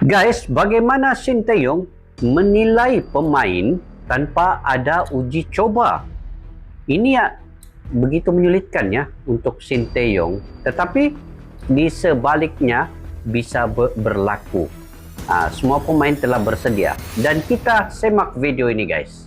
Guys, bagaimana Sinteyong menilai pemain tanpa ada uji coba? Ini ya begitu menyulitkan ya untuk Sinteyong, tetapi di sebaliknya bisa berlaku. Semua pemain telah bersedia dan kita semak video ini guys.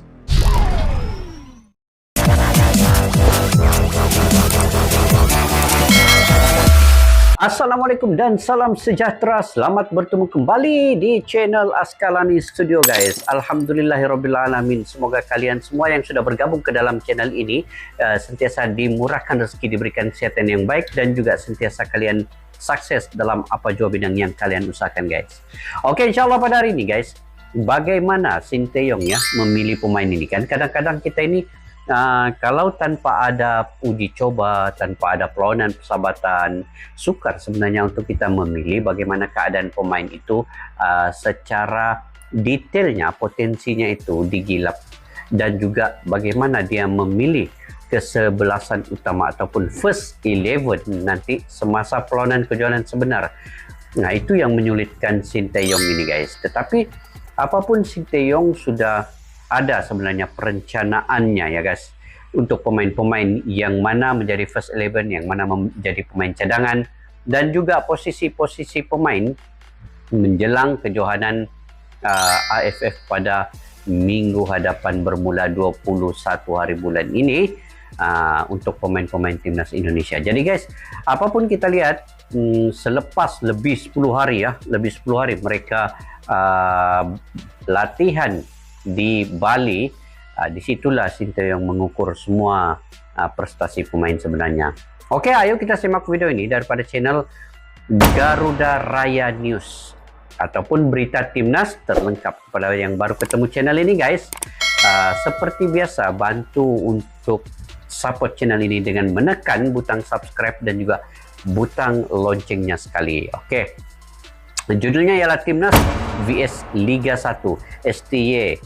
Assalamualaikum dan salam sejahtera. Selamat bertemu kembali di channel Askalani Studio guys. Alhamdulillahirrabbilalamin. Semoga kalian semua yang sudah bergabung ke dalam channel ini sentiasa dimurahkan rezeki, diberikan kesehatan yang baik, dan juga sentiasa kalian sukses dalam apa jua bidang yang kalian usahakan guys. Oke, insyaallah pada hari ini guys, bagaimana Sinteyong ya memilih pemain ini kan. Kadang-kadang kita ini kalau tanpa ada uji coba, tanpa ada perlawanan persahabatan, sukar sebenarnya untuk kita memilih bagaimana keadaan pemain itu secara detailnya, potensinya itu digilap, dan juga bagaimana dia memilih kesebelasan utama ataupun first 11 nanti semasa perlawanan kejuaraan sebenar. Nah, itu yang menyulitkan Sinteyong ini guys. Tetapi apapun Sinteyong sudah ada sebenarnya perencanaannya ya guys, untuk pemain-pemain yang mana menjadi first 11, yang mana menjadi pemain cadangan, dan juga posisi-posisi pemain menjelang kejohanan AFF pada minggu hadapan bermula 21 hari bulan ini untuk pemain-pemain timnas Indonesia. Jadi guys, apapun kita lihat selepas lebih 10 hari ya, lebih 10 hari mereka latihan di Bali, disitulah Sinteyong mengukur semua prestasi pemain sebenarnya. Oke, ayo kita simak video ini daripada channel Garuda Raya News ataupun berita timnas terlengkap. Kepada yang baru ketemu channel ini guys, seperti biasa bantu untuk support channel ini dengan menekan butang subscribe dan juga butang loncengnya sekali. Oke, judulnya ialah Timnas vs Liga 1. STY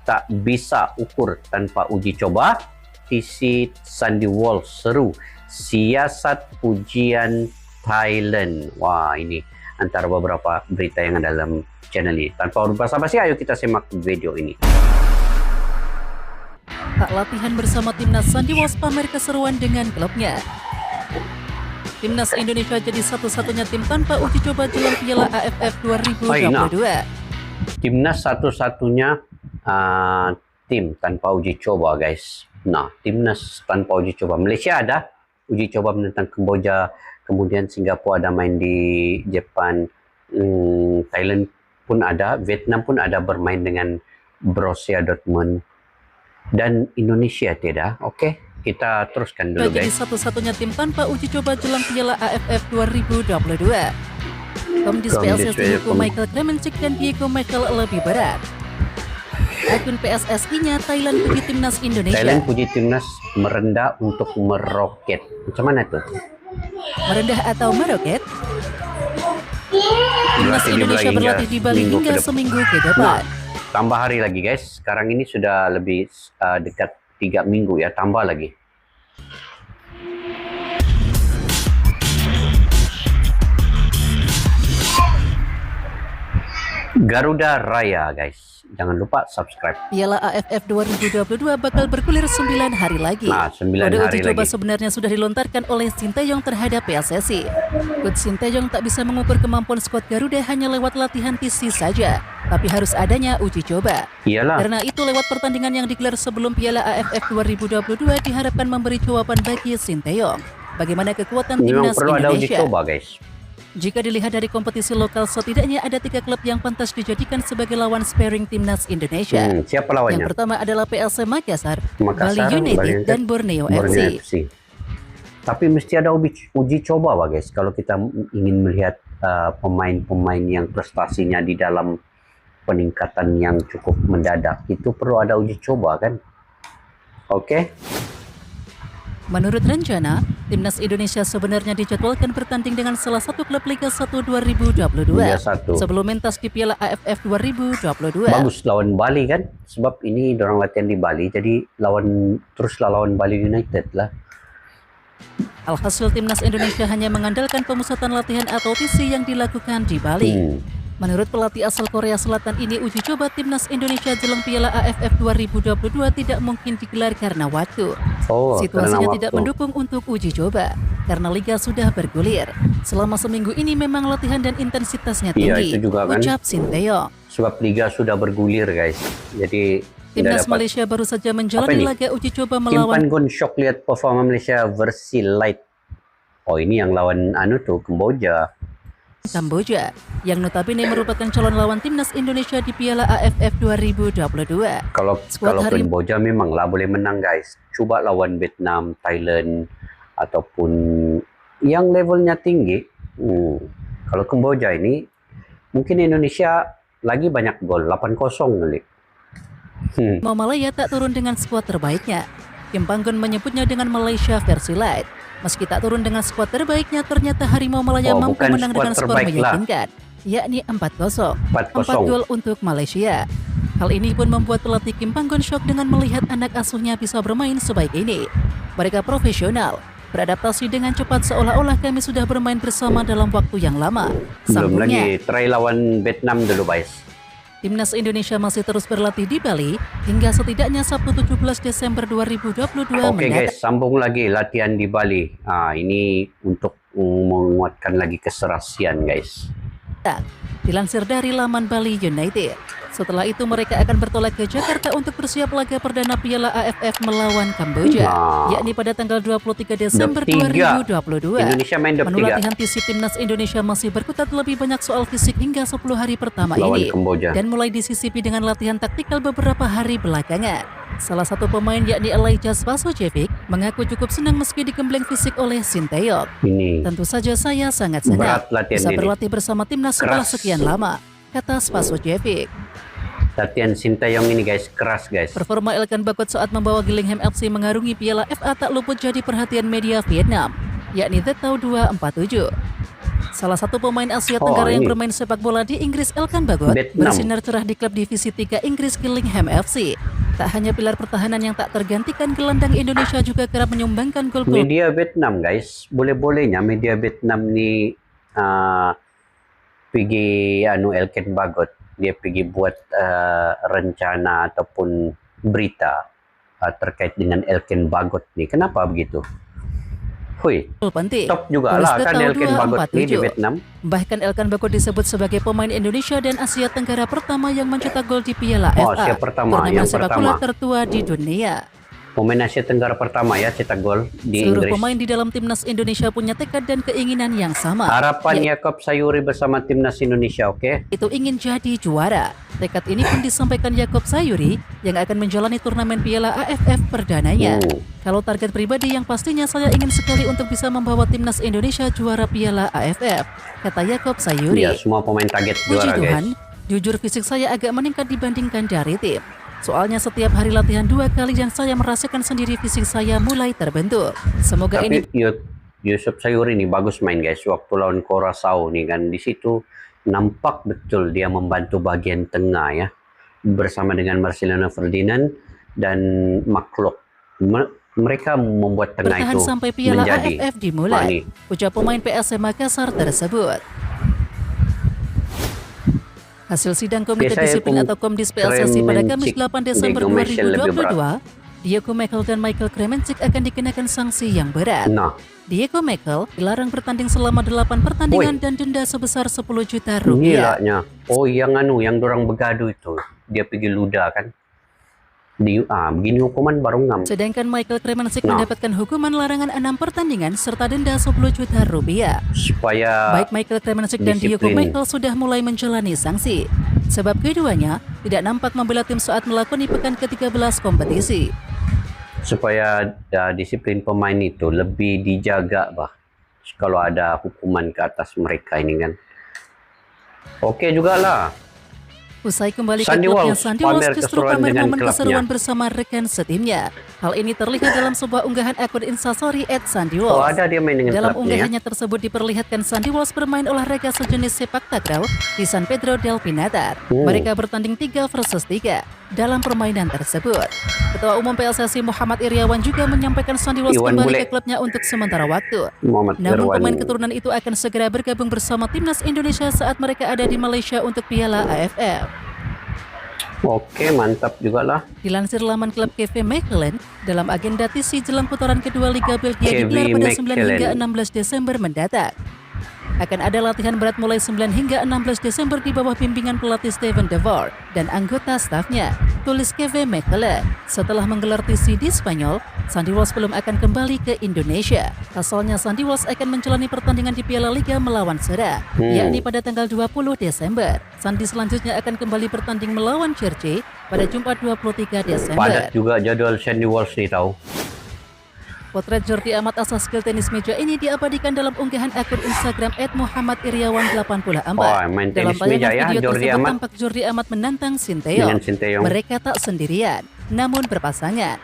tak bisa ukur tanpa uji coba. TC Sandy Walsh seru siasat ujian Thailand. Wah, ini antara beberapa berita yang ada dalam channel ini. Tanpa basa-basi, ayo kita simak video ini. Tak latihan bersama timnas, Sandy Walsh pamer keseruan dengan klubnya. Timnas Indonesia jadi satu-satunya tim tanpa uji coba jelang Piala AFF 2022. Timnas satu-satunya tim tanpa uji coba guys. Nah, timnas tanpa uji coba. Malaysia ada uji coba menentang Kamboja, kemudian Singapura ada main di Jepang, Thailand pun ada, Vietnam pun ada bermain dengan Borussia Dortmund, dan Indonesia tidak. Oke, kita teruskan dulu Jadi guys. satu-satunya tim tanpa uji coba jelang Piala AFF 2022. Komdis PSSI hukum Michael Kremencik dan Diego Michael lebih berat. Akun PSSI-nya, Thailand puji timnas Indonesia. Thailand puji timnas merendah untuk meroket. Macam mana tuh? Merendah atau meroket? Timnas Indonesia berlatih di Bali hingga seminggu ke depan. Tambah hari lagi guys. Sekarang ini sudah lebih dekat 3 minggu ya. Tambah lagi. Garuda Raya guys, jangan lupa subscribe. Piala AFF 2022 bakal bergulir 9 hari lagi. Nah, 9 Kode hari uji coba lagi. sebenarnya sudah dilontarkan oleh Sinteyong terhadap PSSI. Coach Sinteyong tak bisa mengukur kemampuan skuad Garuda hanya lewat latihan TC saja, tapi harus adanya uji coba. Iyalah. Karena itu lewat pertandingan yang digelar sebelum Piala AFF 2022 diharapkan memberi jawaban bagi Sinteyong bagaimana kekuatan Memang timnas perlu ada uji Indonesia. coba guys. Jika dilihat dari kompetisi lokal, setidaknya ada 3 klub yang pantas dijadikan sebagai lawan sparring timnas Indonesia. Siapa lawannya? Yang pertama adalah PSM Makassar, Makassar, Bali United, dan Borneo FC. Tapi mesti ada uji coba guys. Kalau kita ingin melihat pemain-pemain yang prestasinya di dalam peningkatan yang cukup mendadak, itu perlu ada uji coba kan? Oke. Menurut rencana, timnas Indonesia sebenarnya dijadwalkan bertanding dengan salah satu klub Liga 1 2022 Liga 1. sebelum mentas di Piala AFF 2022. Bagus lawan Bali kan, sebab ini dorang latihan di Bali, jadi teruslah lawan Bali United lah. Alhasil timnas Indonesia hanya mengandalkan pemusatan latihan atau TC yang dilakukan di Bali. Menurut pelatih asal Korea Selatan ini, uji coba timnas Indonesia jelang Piala AFF 2022 tidak mungkin digelar karena waktu. Oh, Situasinya karena tidak waktu. mendukung untuk uji coba karena liga sudah bergulir. Selama seminggu ini memang latihan dan intensitasnya Iya, tinggi, itu juga kan. ucap Sinteyong. Sebab liga sudah bergulir guys. Jadi Timnas tidak dapat. Malaysia baru saja Apa menjalani ini? laga uji coba Tim melawan Panggon shock lihat performa Malaysia versi light. Oh, ini yang lawan Kamboja. Kamboja, yang notabene merupakan calon lawan timnas Indonesia di Piala AFF 2022. Kalau Skuad hari Kamboja memang lah boleh menang guys. Coba lawan Vietnam, Thailand ataupun yang levelnya tinggi. Kalau Kamboja ini mungkin Indonesia lagi banyak gol, 8-0 kali. Malaya tak turun dengan skuad terbaiknya. Kim Panggon menyebutnya dengan Malaysia versi light. Meski tak turun dengan skuad terbaiknya, ternyata Harimau Malaya mampu bukan menang skuad dengan skor terbaik lah. meyakinkan, yakni 4-0. 4-0. 4 gol untuk Malaysia. Hal ini pun membuat pelatih Kim Panggon syok dengan melihat anak asuhnya bisa bermain sebaik ini. Mereka profesional, beradaptasi dengan cepat seolah-olah kami sudah bermain bersama dalam waktu yang lama. Belum Sambungnya. lagi try lawan Vietnam dulu guys. Timnas Indonesia masih terus berlatih di Bali hingga setidaknya Sabtu 17 Desember 2022 Oke mendatang. guys, sambung lagi latihan di Bali. Ini untuk menguatkan lagi keserasian guys. Dilansir dari laman Bali United. Setelah itu mereka akan bertolak ke Jakarta untuk bersiap laga perdana Piala AFF melawan Kamboja, yakni pada tanggal 23 Desember 2022. Indonesia main Menu 3 latihan fisik timnas Indonesia masih berkutat lebih banyak soal fisik hingga 10 hari pertama lawan ini Kamboja. dan mulai disisipi dengan latihan taktikal beberapa hari belakangan. Salah satu pemain yakni Elijah Spasojevic mengaku cukup senang meski digembleng fisik oleh Sinteyong. Ini Tentu saja saya sangat senang berat latihan bisa ini. berlatih bersama timnas setelah Keras. sekian lama, kata Spasojevic. Latihan Sinteyong ini guys, keras guys. Performa Elkan Bagot saat membawa Gillingham FC mengarungi Piala FA tak luput jadi perhatian media Vietnam, yakni The Tau 247. Salah satu pemain Asia Tenggara yang ini. bermain sepak bola di Inggris, Elkan Bagot, Vietnam. bersinar cerah di klub divisi 3 Inggris Gillingham FC. Tak hanya pilar pertahanan yang tak tergantikan, gelandang Indonesia juga kerap menyumbangkan gol-gol. Media Vietnam guys, boleh-bolehnya media Vietnam ni pergi Elkan Bagot, dia pergi buat rencana ataupun berita terkait dengan Elkan Bagot ni. Kenapa begitu? Hui, penting. top juga Tulis lah The kan Tau Elkan Bagot ni di 247. Vietnam. Bahkan Elkan Bagot disebut sebagai pemain Indonesia dan Asia Tenggara pertama yang mencetak gol di Piala Oh, FA, Asia pertama, turnamen yang sepak pertama. bola tertua di dunia. Pemain Asia Tenggara pertama ya cetak gol di Seluruh Inggris. pemain di dalam timnas Indonesia punya tekad dan keinginan yang sama. Harapan Yaakob Sayuri bersama timnas Indonesia, oke? Itu ingin jadi juara. Tekad ini pun disampaikan Yaakob Sayuri yang akan menjalani turnamen Piala AFF perdananya. Kalau target pribadi yang pastinya saya ingin sekali untuk bisa membawa timnas Indonesia juara Piala AFF, kata Yaakob Sayuri. Iya, semua pemain target Puji juara Tuhan, guys. jujur fisik saya agak meningkat dibandingkan dari tim. Soalnya setiap hari latihan 2 kali dan saya merasakan sendiri fisik saya mulai terbentuk. Semoga ini Tapi Yusuf Sayuri ini bagus main guys. Waktu lawan Curaçao nih kan, di situ nampak betul dia membantu bagian tengah ya, bersama dengan Marcelino Ferdinand dan Maklok. Mereka membuat tengah bertahan itu sampai Piala menjadi AFF dimulai, Mani. ucap pemain PSM Makassar tersebut. Hasil sidang Komite Biasanya Disiplin atau Komdis PSSI pada Kamis 8 Desember Kremencik lebih 2022, Diego Michael dan Michael Kremencik akan dikenakan sanksi yang berat. Nah, Diego Michael dilarang bertanding selama 8 pertandingan dan denda sebesar 10 juta rupiah. gilanya. Oh, yang dorang begadu itu, dia pergi luda kan. Begini hukuman baru ngam. Sedangkan Michael Kremencik Nah. mendapatkan hukuman larangan 6 pertandingan serta denda 10 juta rupiah. Supaya Baik Michael Kremencik dan Diego disiplin. Michael sudah mulai menjalani sanksi. Sebab keduanya tidak nampak membela tim saat melakoni pekan ke-13 kompetisi. supaya disiplin pemain itu lebih dijaga bah. Kalau ada hukuman ke atas mereka ini kan. Oke juga lah. Usai kembali ke Sandy klubnya, Walsh Sandy pamer Walsh justru keseruan pamer dengan momen klubnya. keseruan bersama rekan setimnya. Hal ini terlihat dalam sebuah unggahan akun Instastory @Sandy Oh, Walsh. ada dia main dengan Dalam klubnya ya. unggahannya tersebut diperlihatkan Sandy Walsh bermain olahraga sejenis sepak takraw di San Pedro del Pinatar. Mereka bertanding 3 versus 3 dalam permainan tersebut. Ketua Umum PSSI Muhammad Iriawan juga menyampaikan Sandy Walsh Iwan kembali Bule. ke klubnya untuk sementara waktu. Muhammad Namun Irwan. pemain keturunan itu akan segera bergabung bersama timnas Indonesia saat mereka ada di Malaysia untuk Piala AFF. Oke, mantap juga lah. Dilansir laman klub KV Mechelen, dalam agenda TC jelang putaran kedua Liga Belgia KV digelar pada 9 Mechelen. hingga 16 Desember mendatang. Akan ada latihan berat mulai 9 hingga 16 Desember di bawah bimbingan pelatih Steven de Voort dan anggota stafnya, tulis KV Mechelen. Setelah menggelar TC di Spanyol, Sandy Walsh belum akan kembali ke Indonesia. Pasalnya Sandy Walsh akan menjalani pertandingan di Piala Liga melawan Sera, yakni pada tanggal 20 Desember. Sandy selanjutnya akan kembali bertanding melawan Cerce pada Jumat 23 Desember. Padat juga jadwal Sandy Walsh nih tahu. Potret Jordi Amat asal skill tenis meja ini diabadikan dalam unggahan akun Instagram @muhammadiriawan84. main Dalam tenis meja tayangan ya, video Jordi tersebut Amat. tampak Jordi Amat menantang Sinteyong. Dengan Sinteyong. Mereka tak sendirian, namun berpasangan.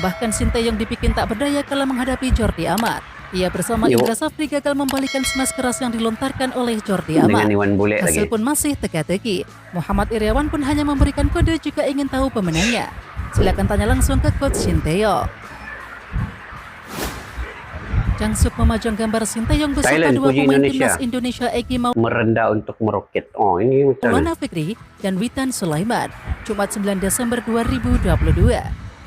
Bahkan Sinteyong dibikin tak berdaya kala menghadapi Jordi Amat. Ia bersama Yo. Indra Safri gagal membalikan smash keras yang dilontarkan oleh Jordi Amat. Dengan Iwan Bule Hasil lagi. pun masih teka-teki. Muhammad Iriawan pun hanya memberikan kode jika ingin tahu pemenangnya. Silakan tanya langsung ke coach Sinteyong. Changsuk memajang gambar Sinteyong beserta Thailand, 2 puji pemain Indonesia. timnas Indonesia Egy Merendah untuk meroket. Oh, ini macam Maulana Fikri dan Witan Sulaiman, Jumat 9 Desember 2022.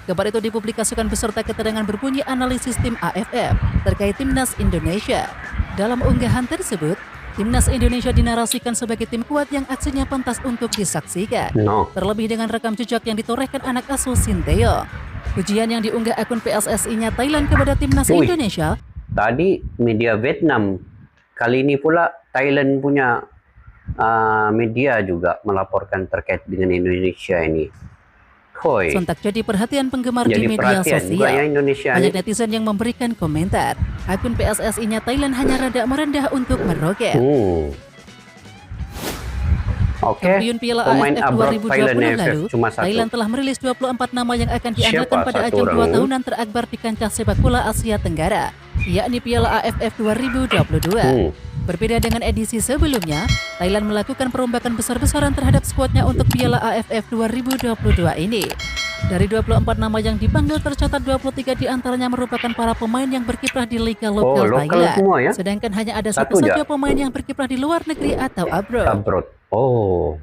Kabar itu dipublikasikan beserta keterangan berbunyi analisis tim AFF terkait timnas Indonesia. Dalam unggahan tersebut, timnas Indonesia dinarasikan sebagai tim kuat yang aksinya pantas untuk disaksikan. No. Terlebih dengan rekam jejak yang ditorehkan anak asuh Sinteyong. Pujian yang diunggah akun PSSI-nya Thailand kepada timnas Wih. Indonesia Tadi media Vietnam, kali ini pula Thailand punya media juga melaporkan terkait dengan Indonesia ini. Hoi. sontak jadi perhatian penggemar di Jadi media perhatian juga ya sosial. Indonesia Banyak ini. netizen yang memberikan komentar. Akun PSSI-nya Thailand hanya rada merendah untuk meroket. Oke, Kampiun Piala pemain AFF abroad 2020 Thailand lalu, cuma satu. Thailand telah merilis 24 nama yang akan diandalkan Siapa pada satu ajang 2 orang? tahunan terakbar di kancah sepak bola Asia Tenggara, yakni Piala AFF 2022. Berbeda dengan edisi sebelumnya, Thailand melakukan perombakan besar-besaran terhadap skuadnya untuk Piala AFF 2022 ini. Dari 24 nama yang dipanggil tercatat 23 diantaranya merupakan para pemain yang berkiprah di liga lokal lokal Thailand. semua ya? Sedangkan hanya ada Satu satu saja aja? pemain yang berkiprah di luar negeri atau abroad. Abroad. Oh,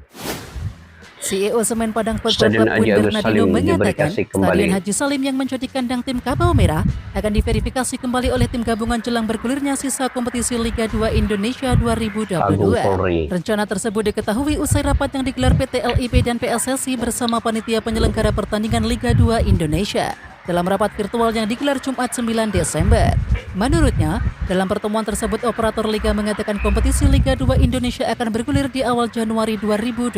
CEO Semen Padang Football Stadion Club Haji Win Agus Bernardino Salim mengatakan diverifikasi kembali. Stadion Haji Salim yang menjadi kandang tim Kabau Merah akan diverifikasi kembali oleh tim gabungan jelang bergulirnya sisa kompetisi Liga 2 Indonesia 2022. Agung Polri. Rencana tersebut diketahui usai rapat yang digelar PT LIP dan PSSI bersama panitia penyelenggara pertandingan Liga 2 Indonesia dalam rapat virtual yang digelar Jumat 9 Desember. Menurutnya, dalam pertemuan tersebut operator Liga mengatakan kompetisi Liga 2 Indonesia akan bergulir di awal Januari 2023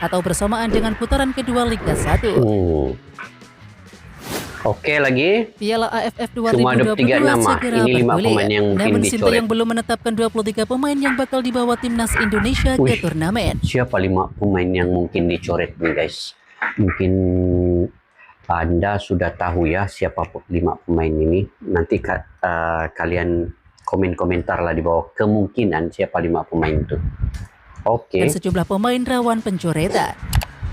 atau bersamaan dengan putaran kedua Liga 1. Oke lagi. Piala AFF Cuma ada 2022 tiga nama. segera Ini 5 bergulir. pemain yang mungkin Namun dicoret. Sinteyong belum menetapkan 23 pemain yang bakal dibawa timnas Indonesia ke Wih. turnamen. Siapa 5 pemain yang mungkin dicoret nih guys? Mungkin Anda sudah tahu ya siapa 5 pemain ini. Nanti kalian komen-komentar lah di bawah kemungkinan siapa 5 pemain itu. Oke. Dan sejumlah pemain rawan pencoretan.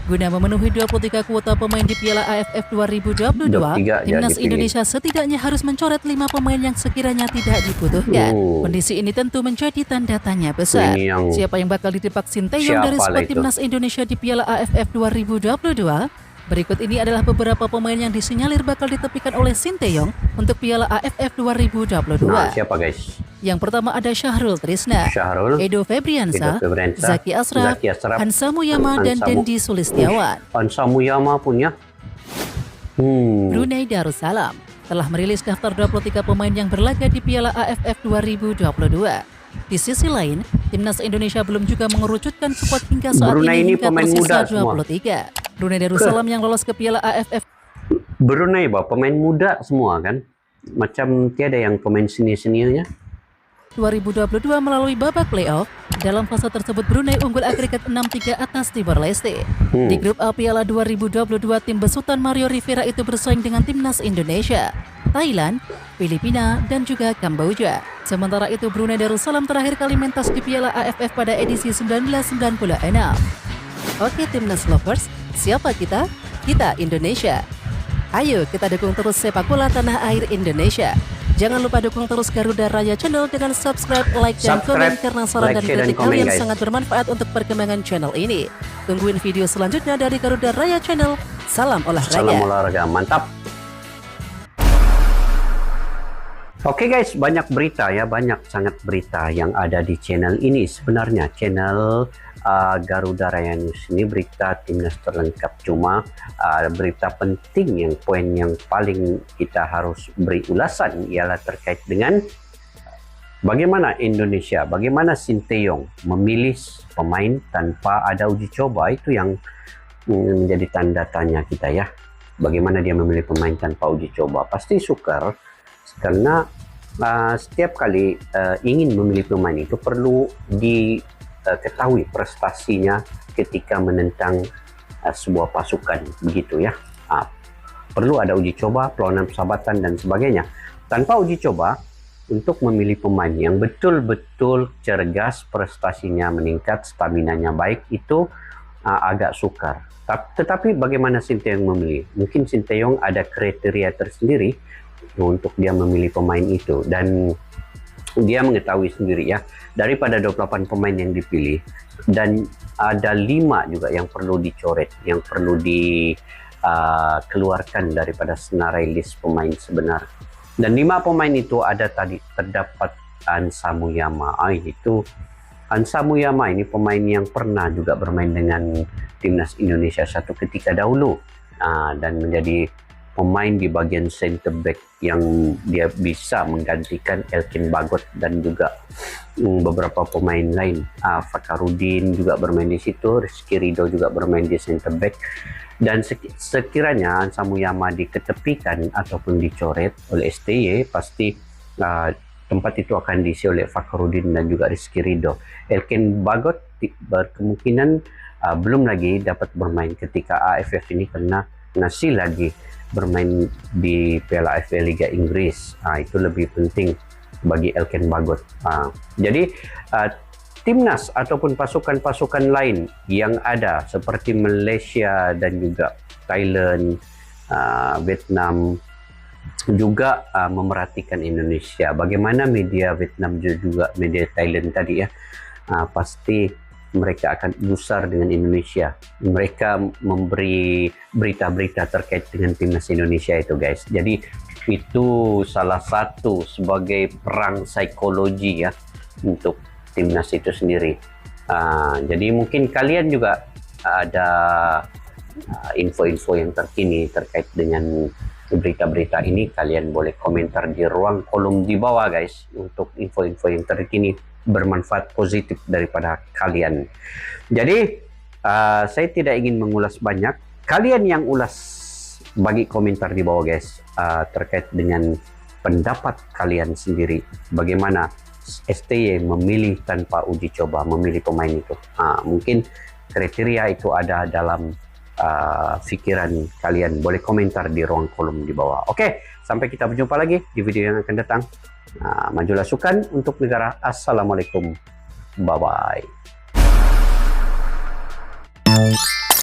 Guna memenuhi 23 kuota pemain di Piala AFF 2022, 23 timnas jadi Indonesia setidaknya harus mencoret 5 pemain yang sekiranya tidak dibutuhkan. Kondisi ini tentu menjadi tanda tanya besar. Ini yang- Siapa yang bakal didepak Sinteyong dari Siapalah skuad itu? timnas Indonesia di Piala AFF 2022? Berikut ini adalah beberapa pemain yang disinyalir bakal ditepikan oleh Sinteyong untuk Piala AFF 2022. Nah, siapa guys? Yang pertama ada Syahrul Trisna, Syahrul, Edo Febriansa, Edo Febriansa, Zaki Asraf, Zaki Asraf, Hansa Muyama, dan Hansa Mu- Dendi Sulistiawan. Hansa Muyama punya. Brunei Darussalam telah merilis daftar 23 pemain yang berlaga di Piala AFF 2022. Di sisi lain, timnas Indonesia belum juga mengerucutkan skuad hingga saat Brunei ini ini hingga pemain tersisa muda semua. 23. Brunei Darussalam yang lolos ke Piala AFF Brunei pemain muda semua kan? Macam tiada yang pemain seniornya. 2022 melalui babak playoff. Dalam fase tersebut Brunei unggul agregat 6-3 atas Timor Leste. Di grup A Piala 2022, tim besutan Mario Rivera itu bersaing dengan timnas Indonesia, Thailand, Filipina, dan juga Kamboja. Sementara itu Brunei Darussalam terakhir kali mentas di Piala AFF pada edisi 1996. Oke timnas lovers, siapa kita? Kita Indonesia. Ayo kita dukung terus sepak bola tanah air Indonesia. Jangan lupa dukung terus Garuda Raya Channel dengan subscribe, like, dan komen karena saran dan kritik kalian sangat bermanfaat untuk perkembangan channel ini. Tungguin video selanjutnya dari Garuda Raya Channel. Salam olahraga. Salam olahraga, mantap. Oke guys, banyak berita ya, banyak sangat berita yang ada di channel ini. Sebenarnya channel Garuda Raya News ini berita timnas terlengkap, cuma berita penting yang poin yang paling kita harus beri ulasan ialah terkait dengan bagaimana Indonesia, bagaimana Sinteyong memilih pemain tanpa ada uji coba. Itu yang menjadi tanda tanya kita ya. Bagaimana dia memilih pemain tanpa uji coba? Pasti sukar karena setiap kali ingin memilih pemain itu perlu diketahui prestasinya ketika menentang sebuah pasukan, begitu ya. Perlu ada uji coba, perlawanan persahabatan dan sebagainya. Tanpa uji coba, untuk memilih pemain yang betul-betul cergas, prestasinya meningkat, staminanya baik, itu agak sukar. Tetapi bagaimana Sinteyong memilih? Mungkin Sinteyong ada kriteria tersendiri untuk dia memilih pemain itu, dan dia mengetahui sendiri ya, daripada 28 pemain yang dipilih dan ada 5 juga yang perlu dicoret, yang perlu dikeluarkan daripada senarai list pemain sebenar. Dan 5 pemain itu ada tadi terdapat Hansa Muyama. Hansa Muyama ini pemain yang pernah juga bermain dengan timnas Indonesia satu ketika dahulu, dan menjadi pemain di bagian center back yang dia bisa menggantikan Elkin Bagot dan juga beberapa pemain lain. Fakarudin juga bermain di situ, Rizky Ridho juga bermain di center back. Dan sekiranya Hansa Muyama diketepikan ataupun dicoret oleh STY, pasti tempat itu akan diisi oleh Fakarudin dan juga Rizky Ridho. Elkin Bagot berkemungkinan belum lagi dapat bermain ketika AFF ini karena masih lagi bermain di Piala AFF Liga Inggris. Itu lebih penting bagi Elkin Bagot. Jadi timnas ataupun pasukan-pasukan lain yang ada seperti Malaysia dan juga Thailand, Vietnam juga memerhatikan Indonesia. Bagaimana media Vietnam juga media Thailand tadi ya, pasti mereka akan gusar dengan Indonesia. Mereka memberi berita-berita terkait dengan timnas Indonesia itu guys. Jadi itu salah satu sebagai perang psikologi ya untuk timnas itu sendiri. Jadi mungkin kalian juga ada info-info yang terkini terkait dengan berita-berita ini. Kalian boleh komentar di ruang kolom di bawah guys, untuk info-info yang terkini bermanfaat positif daripada kalian. Jadi saya tidak ingin mengulas banyak. Kalian yang ulas, bagi komentar di bawah guys, terkait dengan pendapat kalian sendiri. Bagaimana STY memilih tanpa uji coba, memilih pemain itu. Mungkin kriteria itu ada dalam pikiran kalian. Boleh komentar di ruang kolom di bawah. Oke, sampai kita berjumpa lagi di video yang akan datang. Majulah sukan untuk negara. Assalamualaikum. Bye-bye.